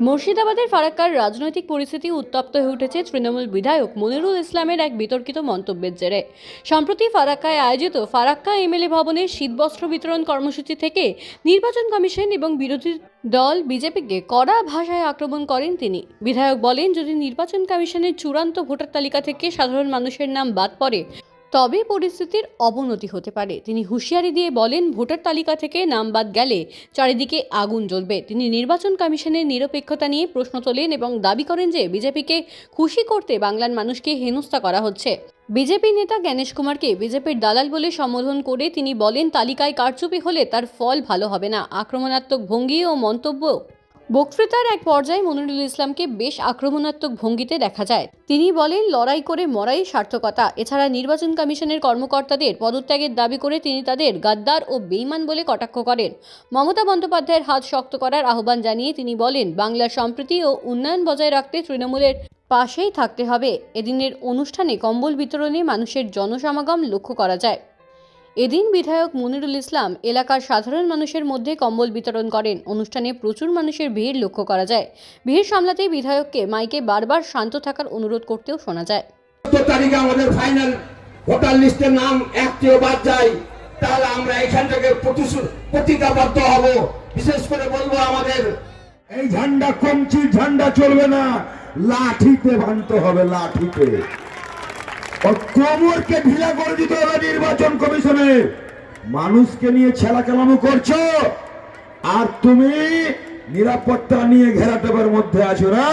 মুর্শিদাবাদের ফারাক্কার রাজনৈতিক পরিস্থিতি উত্তপ্ত হয়ে উঠেছে তৃণমূল বিধায়ক মনিরুল ইসলামের এক বিতর্কিত মন্তব্যের জেরে। সম্প্রতি ফারাক্কায় আয়োজিত ফারাক্কা এমএলএ ভবনের শীতবস্ত্র বিতরণ কর্মসূচি থেকে নির্বাচন কমিশন এবং বিরোধী দল বিজেপিকে কড়া ভাষায় আক্রমণ করেন তিনি। বিধায়ক বলেন, যদি নির্বাচন কমিশনের চূড়ান্ত ভোটার তালিকা থেকে সাধারণ মানুষের নাম বাদ পড়ে তবে পরিস্থিতির অবনতি হতে পারে। তিনি হুঁশিয়ারি দিয়ে বলেন, ভোটার তালিকা থেকে নাম বাদ গেলে চারিদিকে আগুন জ্বলবে। তিনি নির্বাচন কমিশনের নিরপেক্ষতা নিয়ে প্রশ্ন তোলেন এবং দাবি করেন যে বিজেপিকে খুশি করতে বাংলার মানুষকে হেনস্থা করা হচ্ছে। বিজেপি নেতা জ্ঞানেশ কুমারকে বিজেপির দালাল বলে সম্বোধন করে তিনি বলেন, তালিকায় কারচুপি হলে তার ফল ভালো হবে না। আক্রমণাত্মক ভঙ্গি ও মন্তব্য বক্তৃতার এক পর্যায়ে মনিরুল ইসলামকে বেশ আক্রমণাত্মক ভঙ্গিতে দেখা যায়। তিনি বলেন, লড়াই করে মরাই সার্থকতা। এছাড়া নির্বাচন কমিশনের কর্মকর্তাদের পদত্যাগের দাবি করে তিনি তাদের গাদ্দার ও বেঈমান বলে কটাক্ষ করেন। মমতা বন্দ্যোপাধ্যায়ের হাত শক্ত করার আহ্বান জানিয়ে তিনি বলেন, বাংলার সম্প্রীতি ও উন্নয়ন বজায় রাখতে তৃণমূলের পাশেই থাকতে হবে। এদিনের অনুষ্ঠানে কম্বল বিতরণে মানুষের জনসমাগম লক্ষ্য করা যায়। এদিন বিধায়ক মনিরুল ইসলাম এলাকার সাধারণ মানুষের মধ্যে কম্বল বিতরণ করেন। অনুষ্ঠানে প্রচুর মানুষের ভিড় লক্ষ্য করা যায়। ভিড় সামলাতেই বিধায়ককে মাইকে বারবার শান্ত থাকার অনুরোধ করতেও শোনা যায়। তারিখে আমাদের ফাইনাল ভোটার লিস্টের নাম একটিও বাদ যায়, তাহলে আমরা এখান থেকে প্রতিজ্ঞাবদ্ধ হব। বিশেষ করে বলবো, আমাদের এই ঝান্ডা কমচির ঝান্ডা চলবে না, লাঠিতে ভাঙতে হবে, লাঠিতে। কোমরকে ঢিলা করে দিতে হবে নির্বাচন কমিশনে। মানুষকে নিয়ে ছেলাকেলামো করছো, আর তুমি নিরাপত্তা নিয়ে ঘেরাটোপের মধ্যে আছো না।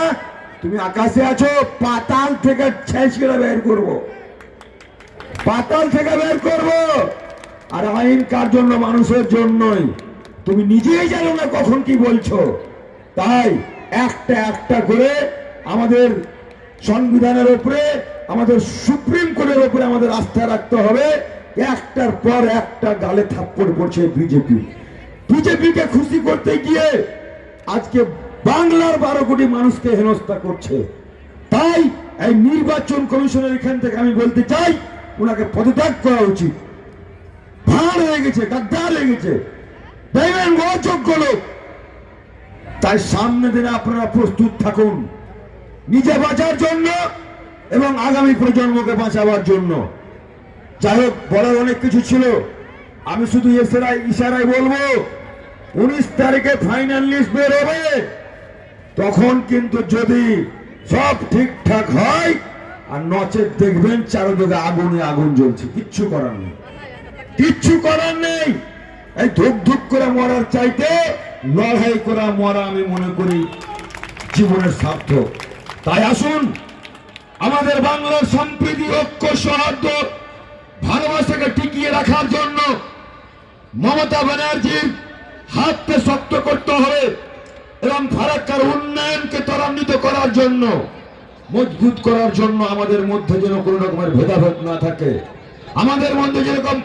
তুমি আকাশে আছো, পাতাল থেকে ছেঁচড়ে বের করবো, পাতাল থেকে বের করবো। আর আইন কার জন্য? মানুষের জন্যই। তুমি নিজেই জানো না কখন কি বলছো। তাই একটা একটা করে আমাদের সংবিধানের উপরে, আমাদের সুপ্রিম কোর্টের উপরে আমাদের আস্থা রাখতে হবে। একটার পর একটা গালে থাপ্পড় পড়ছে বিজেপি। বিজেপিকে খুশি করতে গিয়ে আজকে বাংলার 12 কোটি মানুষকে হেনস্থা করছে। তাই এই নির্বাচন কমিশনের এখান থেকে আমি বলতে চাই, ওনাকে পদত্যাগ করা উচিত। ভাড় হয়ে গেছে, গাদ্দার হয়ে গেছে, দেখবেন অযোগ্য লোক। তাই সামনে দিনে আপনারা প্রস্তুত থাকুন, নিজে বাঁচার জন্য এবং আগামী প্রজন্মকে বাঁচাবার জন্য। যাই হোক, বলার অনেক কিছু ছিল, আমি শুধু ইশারায় বলবো, 19 তারিখে ফাইনাল লিস্ট বের হবে। তখন কিন্তু যদি সব ঠিকঠাক হয়, আর নচেত দেখবেন চারদিকে আগুনে আগুন জ্বলছে। কিচ্ছু করার নেই, কিচ্ছু করার নেই। এই ধুক ধুক করে মরার চাইতে লড়াই করা মরা আমি মনে করি জীবনের সার্থক। তাই আসুন, আমাদের বাংলার সম্প্রীতি, ঐক্য, সৌহার্দ্য, ভালোবাসাকে টিকিয়ে রাখার জন্য মমতা ব্যানার্জির হাতকে শক্ত করতে হবে এবং ফারাক্কার উন্নয়নকে ত্বরান্বিত করার জন্য, মজবুত করার জন্য আমাদের মধ্যে যেন কোনো রকমের ভেদাভেদ না থাকে। আমাদের মধ্যে যেরকম